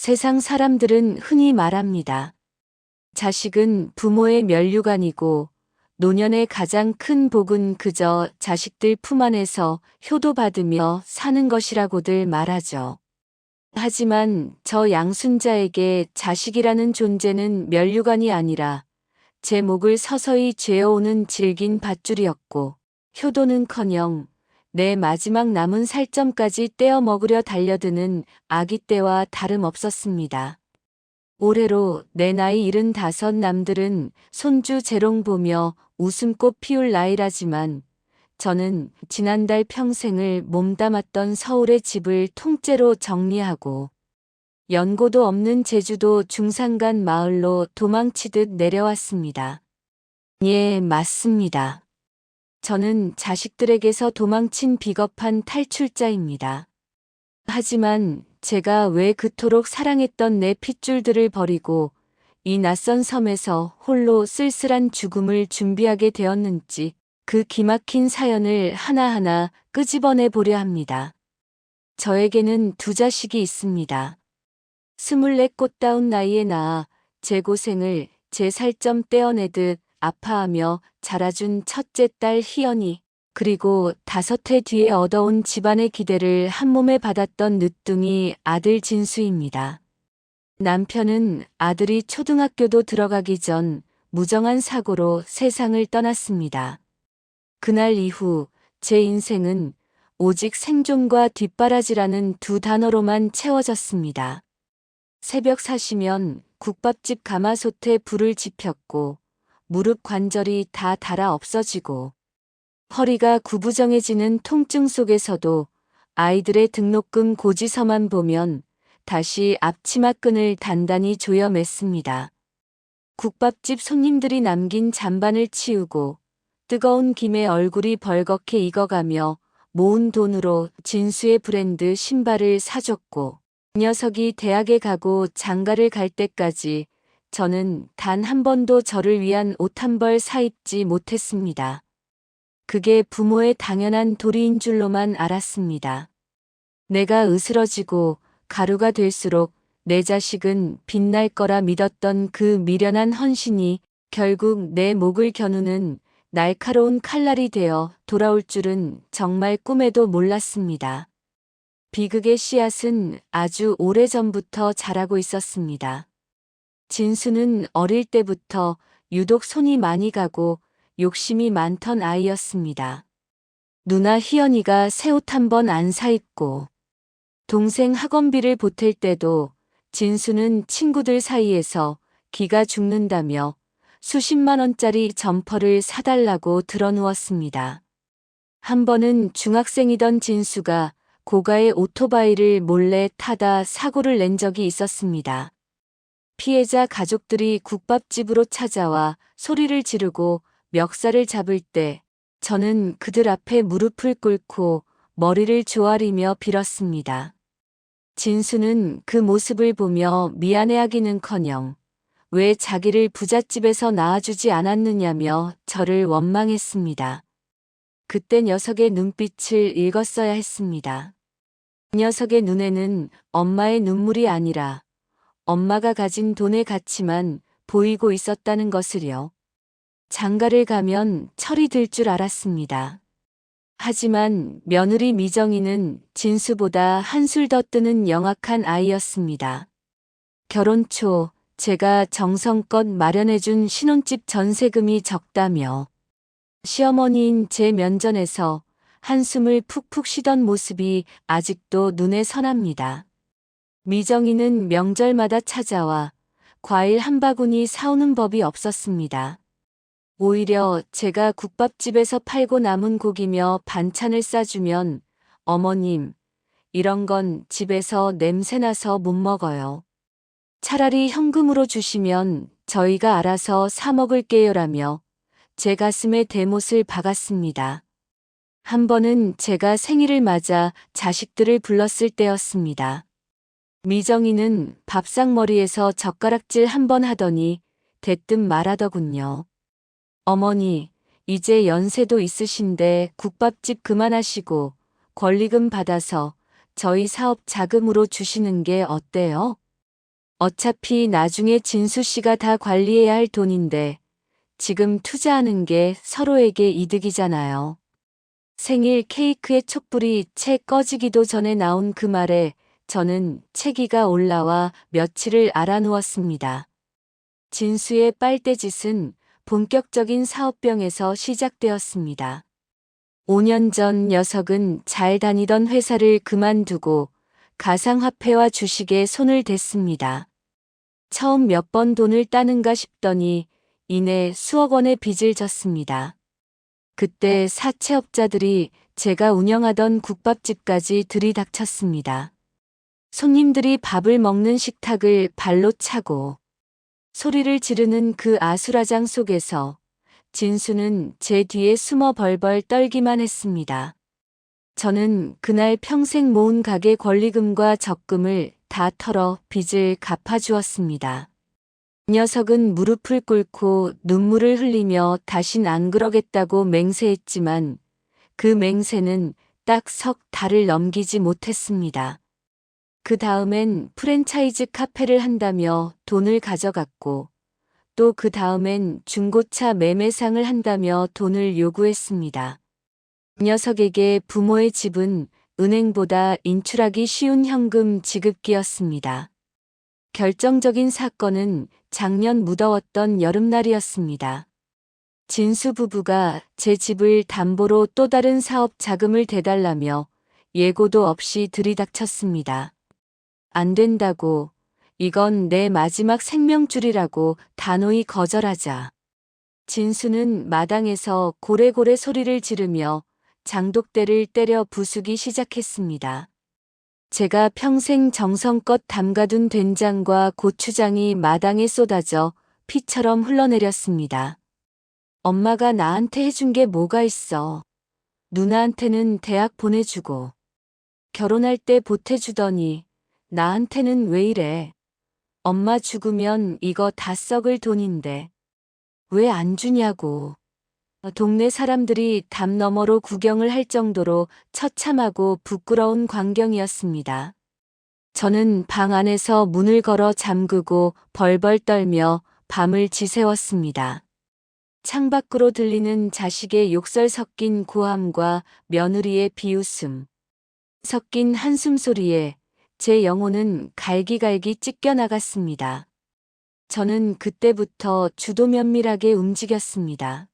세상 사람들은 흔히 말합니다. 자식은 부모의 면류관이고 노년의 가장 큰 복은 그저 자식들 품 안에서 효도받으며 사는 것이라고들 말하죠. 하지만 저 양순자에게 자식이라는 존재는 면류관이 아니라 제 목을 서서히 죄어오는 질긴 밧줄이었고 효도는커녕 내 마지막 남은 살점까지 떼어 먹으려 달려드는 아기 떼와 다름없었습니다. 올해로 내 나이 75 남들은 손주 재롱 보며 웃음꽃 피울 나이라지만 저는 지난달 평생을 몸담았던 서울의 집을 통째로 정리하고 연고도 없는 제주도 중산간 마을로 도망치듯 내려왔습니다. 예, 맞습니다. 저는 자식들에게서 도망친 비겁한 탈출자입니다. 하지만 제가 왜 그토록 사랑했던 내 핏줄들을 버리고 이 낯선 섬에서 홀로 쓸쓸한 죽음을 준비하게 되었는지 그 기막힌 사연을 하나하나 끄집어내 보려 합니다. 저에게는 두 자식이 있습니다. 24 꽃다운 나이에 낳아 제 고생을 제 살점 떼어내듯 아파하며 자라준 첫째 딸 희연이, 그리고 5해 뒤에 얻어온 집안의 기대를 한몸에 받았던 늦둥이 아들 진수입니다. 남편은 아들이 초등학교도 들어가기 전 무정한 사고로 세상을 떠났습니다. 그날 이후 제 인생은 오직 생존과 뒷바라지라는 두 단어로만 채워졌습니다. 새벽 4시면 국밥집 가마솥에 불을 지폈고 무릎 관절이 다 닳아 없어지고 허리가 구부정해지는 통증 속에서도 아이들의 등록금 고지서만 보면 다시 앞치마끈을 단단히 조여 맸습니다. 국밥집 손님들이 남긴 잔반을 치우고 뜨거운 김에 얼굴이 벌겋게 익어가며 모은 돈으로 진수의 브랜드 신발을 사줬고 녀석이 대학에 가고 장가를 갈 때까지 저는 단 한 번도 저를 위한 옷 한 벌 사입지 못했습니다. 그게 부모의 당연한 도리인 줄로만 알았습니다. 내가 으스러지고 가루가 될수록 내 자식은 빛날 거라 믿었던 그 미련한 헌신이 결국 내 목을 겨누는 날카로운 칼날이 되어 돌아올 줄은 정말 꿈에도 몰랐습니다. 비극의 씨앗은 아주 오래전부터 자라고 있었습니다. 진수는 어릴 때부터 유독 손이 많이 가고 욕심이 많던 아이였습니다. 누나 희연이가 새 옷 한 번 안 사입고 동생 학원비를 보탤 때도 진수는 친구들 사이에서 기가 죽는다며 수십만 원짜리 점퍼를 사달라고 드러누웠습니다. 한 번은 중학생이던 진수가 고가의 오토바이를 몰래 타다 사고를 낸 적이 있었습니다. 피해자 가족들이 국밥집으로 찾아와 소리를 지르고 멱살을 잡을 때 저는 그들 앞에 무릎을 꿇고 머리를 조아리며 빌었습니다. 진수는 그 모습을 보며 미안해하기는커녕 왜 자기를 부잣집에서 낳아주지 않았느냐며 저를 원망했습니다. 그때 녀석의 눈빛을 읽었어야 했습니다. 녀석의 눈에는 엄마의 눈물이 아니라 엄마가 가진 돈의 가치만 보이고 있었다는 것을요. 장가를 가면 철이 들 줄 알았습니다. 하지만 며느리 미정이는 진수보다 한술 더 뜨는 영악한 아이였습니다. 결혼 초 제가 정성껏 마련해준 신혼집 전세금이 적다며 시어머니인 제 면전에서 한숨을 푹푹 쉬던 모습이 아직도 눈에 선합니다. 미정이는 명절마다 찾아와 과일 한 바구니 사오는 법이 없었습니다. 오히려 제가 국밥집에서 팔고 남은 고기며 반찬을 싸주면 어머님, 이런 건 집에서 냄새나서 못 먹어요. 차라리 현금으로 주시면 저희가 알아서 사 먹을게요라며 제 가슴에 대못을 박았습니다. 한 번은 제가 생일을 맞아 자식들을 불렀을 때였습니다. 미정이는 밥상머리에서 젓가락질 한 번 하더니 대뜸 말하더군요. 어머니, 이제 연세도 있으신데 국밥집 그만하시고 권리금 받아서 저희 사업 자금으로 주시는 게 어때요? 어차피 나중에 진수 씨가 다 관리해야 할 돈인데 지금 투자하는 게 서로에게 이득이잖아요. 생일 케이크의 촛불이 채 꺼지기도 전에 나온 그 말에 저는 채기가 올라와 며칠을 알아누웠습니다. 진수의 빨대짓은 본격적인 사업병에서 시작되었습니다. 5년 전 녀석은 잘 다니던 회사를 그만두고 가상화폐와 주식에 손을 댔습니다. 처음 몇 번 돈을 따는가 싶더니 이내 수억 원의 빚을 졌습니다. 그때 사채업자들이 제가 운영하던 국밥집까지 들이닥쳤습니다. 손님들이 밥을 먹는 식탁을 발로 차고 소리를 지르는 그 아수라장 속에서 진수는 제 뒤에 숨어 벌벌 떨기만 했습니다. 저는 그날 평생 모은 가게 권리금과 적금을 다 털어 빚을 갚아주었습니다. 녀석은 무릎을 꿇고 눈물을 흘리며 다신 안 그러겠다고 맹세했지만 그 맹세는 딱 석 달을 넘기지 못했습니다. 그 다음엔 프랜차이즈 카페를 한다며 돈을 가져갔고 또 그 다음엔 중고차 매매상을 한다며 돈을 요구했습니다. 녀석에게 부모의 집은 은행보다 인출하기 쉬운 현금 지급기였습니다. 결정적인 사건은 작년 무더웠던 여름날이었습니다. 진수 부부가 제 집을 담보로 또 다른 사업 자금을 대달라며 예고도 없이 들이닥쳤습니다. 안 된다고, 이건 내 마지막 생명줄이라고 단호히 거절하자. 진수는 마당에서 고래고래 소리를 지르며 장독대를 때려 부수기 시작했습니다. 제가 평생 정성껏 담가둔 된장과 고추장이 마당에 쏟아져 피처럼 흘러내렸습니다. 엄마가 나한테 해준 게 뭐가 있어. 누나한테는 대학 보내주고 결혼할 때 보태주더니 나한테는 왜 이래. 엄마 죽으면 이거 다 썩을 돈인데 왜 안 주냐고. 동네 사람들이 담 너머로 구경을 할 정도로 처참하고 부끄러운 광경이었습니다. 저는 방 안에서 문을 걸어 잠그고 벌벌 떨며 밤을 지새웠습니다. 창밖으로 들리는 자식의 욕설 섞인 고함과 며느리의 비웃음, 섞인 한숨 소리에 제 영혼은 갈기갈기 찢겨나갔습니다. 저는 그때부터 주도 면밀하게 움직였습니다.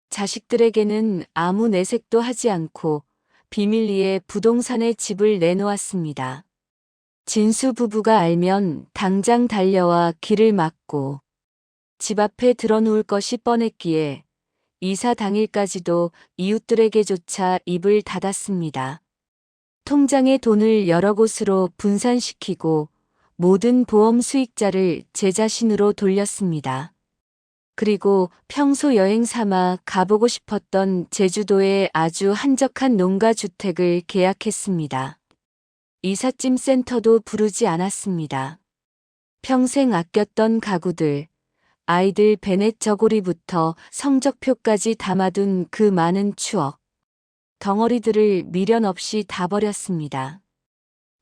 자식들에게는 아무 내색도 하지 않고 비밀리에 부동산에 집을 내놓았습니다. 진수 부부가 알면 당장 달려와 길을 막고 집 앞에 들어놓을 것이 뻔했기에 이사 당일까지도 이웃들에게조차 입을 닫았습니다. 통장의 돈을 여러 곳으로 분산시키고 모든 보험 수익자를 제 자신으로 돌렸습니다. 그리고 평소 여행 삼아 가보고 싶었던 제주도의 아주 한적한 농가주택을 계약했습니다. 이삿짐 센터도 부르지 않았습니다. 평생 아꼈던 가구들, 아이들 베넷 저고리부터 성적표까지 담아둔 그 많은 추억, 덩어리들을 미련 없이 다 버렸습니다.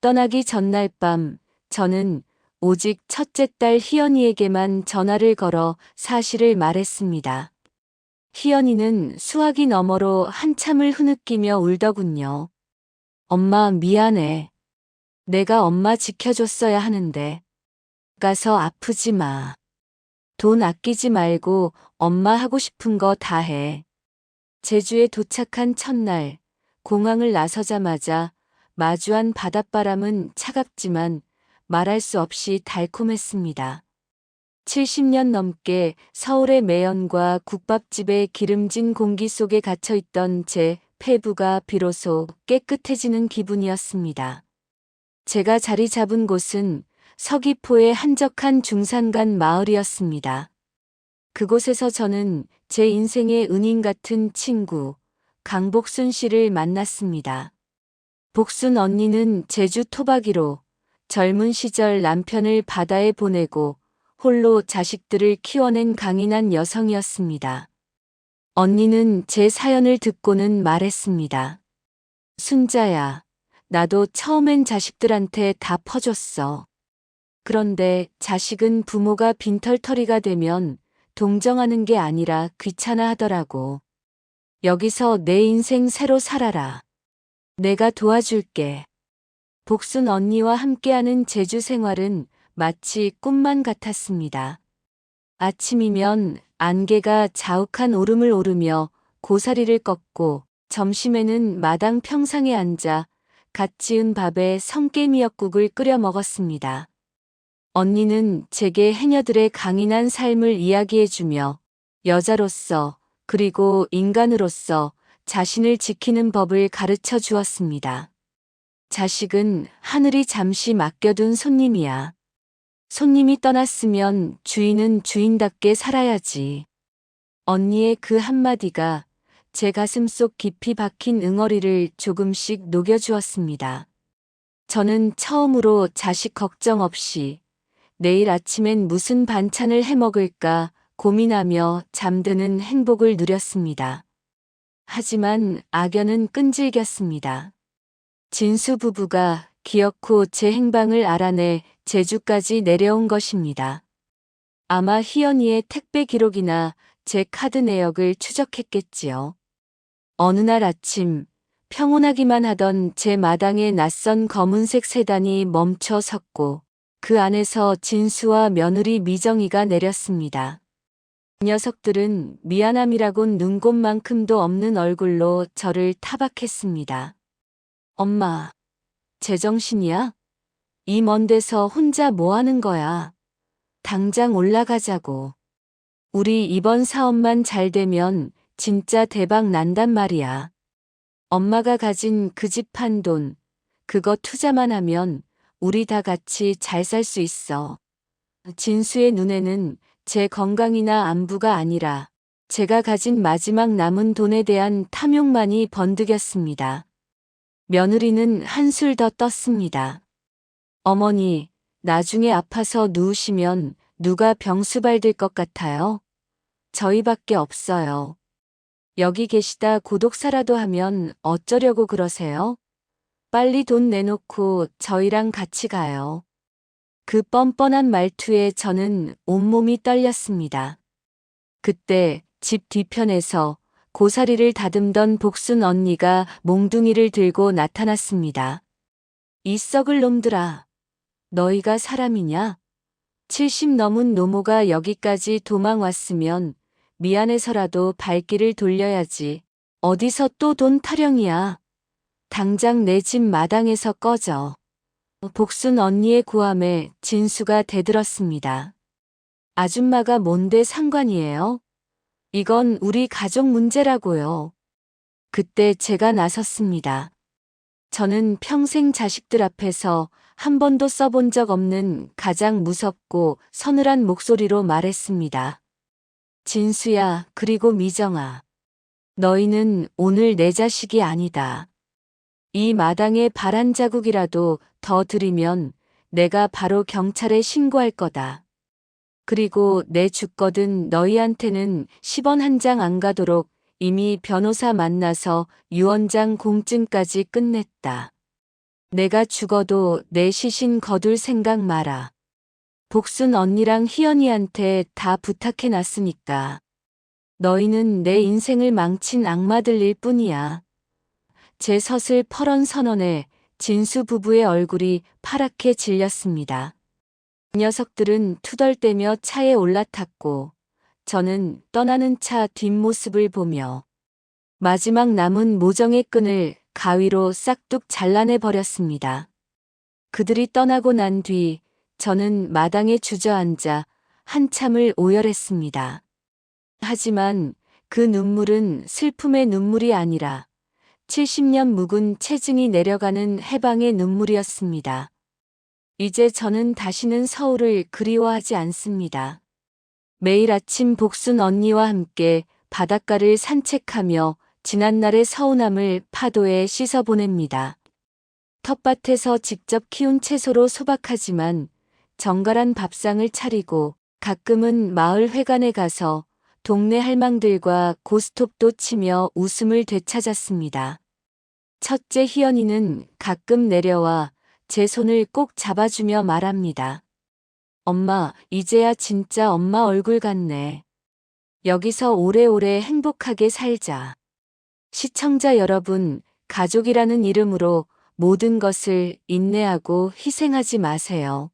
떠나기 전날 밤 저는 오직 첫째 딸 희연이에게만 전화를 걸어 사실을 말했습니다. 희연이는 수화기 너머로 한참을 흐느끼며 울더군요. 엄마 미안해. 내가 엄마 지켜줬어야 하는데. 가서 아프지 마. 돈 아끼지 말고 엄마 하고 싶은 거 다 해. 제주에 도착한 첫날, 공항을 나서자마자 마주한 바닷바람은 차갑지만 말할 수 없이 달콤했습니다. 70년 넘게 서울의 매연과 국밥집의 기름진 공기 속에 갇혀있던 제 폐부가 비로소 깨끗해지는 기분이었습니다. 제가 자리 잡은 곳은 서귀포의 한적한 중산간 마을이었습니다. 그곳에서 저는 제 인생의 은인 같은 친구, 강복순 씨를 만났습니다. 복순 언니는 제주 토박이로 젊은 시절 남편을 바다에 보내고 홀로 자식들을 키워낸 강인한 여성이었습니다. 언니는 제 사연을 듣고는 말했습니다. 순자야, 나도 처음엔 자식들한테 다 퍼줬어. 그런데 자식은 부모가 빈털터리가 되면 동정하는 게 아니라 귀찮아 하더라고. 여기서 내 인생 새로 살아라. 내가 도와줄게. 복순 언니와 함께하는 제주 생활은 마치 꿈만 같았습니다. 아침이면 안개가 자욱한 오름을 오르며 고사리를 꺾고 점심에는 마당 평상에 앉아 갓 지은 밥에 성게미역국을 끓여 먹었습니다. 언니는 제게 해녀들의 강인한 삶을 이야기해주며 여자로서 그리고 인간으로서 자신을 지키는 법을 가르쳐 주었습니다. 자식은 하늘이 잠시 맡겨둔 손님이야. 손님이 떠났으면 주인은 주인답게 살아야지. 언니의 그 한마디가 제 가슴 속 깊이 박힌 응어리를 조금씩 녹여주었습니다. 저는 처음으로 자식 걱정 없이 내일 아침엔 무슨 반찬을 해 먹을까 고민하며 잠드는 행복을 누렸습니다. 하지만 악연은 끈질겼습니다. 진수 부부가 기어코 제 행방을 알아내 제주까지 내려온 것입니다. 아마 희연이의 택배 기록이나 제 카드 내역을 추적했겠지요. 어느 날 아침 평온하기만 하던 제 마당에 낯선 검은색 세단이 멈춰 섰고 그 안에서 진수와 며느리 미정이가 내렸습니다. 녀석들은 미안함이라곤 눈곱만큼도 없는 얼굴로 저를 타박했습니다. 엄마, 제정신이야? 이 먼 데서 혼자 뭐 하는 거야? 당장 올라가자고. 우리 이번 사업만 잘 되면 진짜 대박 난단 말이야. 엄마가 가진 그 집 판 돈, 그거 투자만 하면 우리 다 같이 잘 살 수 있어. 진수의 눈에는 제 건강이나 안부가 아니라 제가 가진 마지막 남은 돈에 대한 탐욕만이 번득였습니다. 며느리는 한술 더 떴습니다. 어머니, 나중에 아파서 누우시면 누가 병수 발들 것 같아요? 저희밖에 없어요. 여기 계시다 고독사라도 하면 어쩌려고 그러세요? 빨리 돈 내놓고 저희랑 같이 가요. 그 뻔뻔한 말투에 저는 온몸이 떨렸습니다. 그때 집 뒤편에서 고사리를 다듬던 복순 언니가 몽둥이를 들고 나타났습니다. 이 썩을 놈들아, 너희가 사람이냐? 70 넘은 노모가 여기까지 도망 왔으면 미안해서라도 발길을 돌려야지. 어디서 또 돈 타령이야. 당장 내 집 마당에서 꺼져. 복순 언니의 고함에 진수가 대들었습니다. 아줌마가 뭔데 상관이에요? 이건 우리 가족 문제라고요. 그때 제가 나섰습니다. 저는 평생 자식들 앞에서 한 번도 써본 적 없는 가장 무섭고 서늘한 목소리로 말했습니다. 진수야, 그리고 미정아. 너희는 오늘 내 자식이 아니다. 이 마당에 발 한 자국이라도 더 들이면 내가 바로 경찰에 신고할 거다. 그리고 내 죽거든 너희한테는 10원 한 장 안 가도록 이미 변호사 만나서 유언장 공증까지 끝냈다. 내가 죽어도 내 시신 거둘 생각 마라. 복순 언니랑 희연이한테 다 부탁해놨으니까. 너희는 내 인생을 망친 악마들일 뿐이야. 제 서슬 퍼런 선언에 진수 부부의 얼굴이 파랗게 질렸습니다. 녀석들은 투덜대며 차에 올라탔고 저는 떠나는 차 뒷모습을 보며 마지막 남은 모정의 끈을 가위로 싹둑 잘라내 버렸습니다. 그들이 떠나고 난 뒤 저는 마당에 주저앉아 한참을 오열했습니다. 하지만 그 눈물은 슬픔의 눈물이 아니라 70년 묵은 체증이 내려가는 해방의 눈물이었습니다. 이제 저는 다시는 서울을 그리워하지 않습니다. 매일 아침 복순 언니와 함께 바닷가를 산책하며 지난날의 서운함을 파도에 씻어보냅니다. 텃밭에서 직접 키운 채소로 소박하지만 정갈한 밥상을 차리고 가끔은 마을 회관에 가서 동네 할망들과 고스톱도 치며 웃음을 되찾았습니다. 첫째 희연이는 가끔 내려와 제 손을 꼭 잡아주며 말합니다. 엄마, 이제야 진짜 엄마 얼굴 같네. 여기서 오래오래 행복하게 살자. 시청자 여러분, 가족이라는 이름으로 모든 것을 인내하고 희생하지 마세요.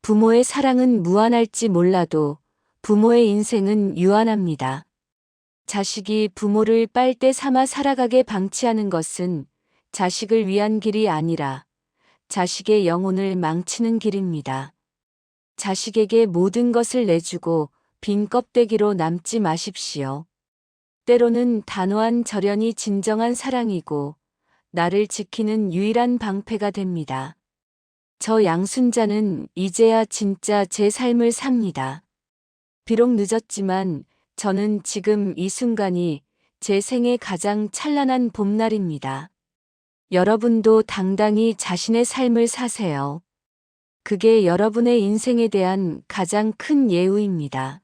부모의 사랑은 무한할지 몰라도 부모의 인생은 유한합니다. 자식이 부모를 빨대 삼아 살아가게 방치하는 것은 자식을 위한 길이 아니라 자식의 영혼을 망치는 길입니다. 자식에게 모든 것을 내주고 빈 껍데기로 남지 마십시오. 때로는 단호한 절연이 진정한 사랑이고 나를 지키는 유일한 방패가 됩니다. 저 양순자는 이제야 진짜 제 삶을 삽니다. 비록 늦었지만 저는 지금 이 순간이 제 생의 가장 찬란한 봄날입니다. 여러분도 당당히 자신의 삶을 사세요. 그게 여러분의 인생에 대한 가장 큰 예우입니다.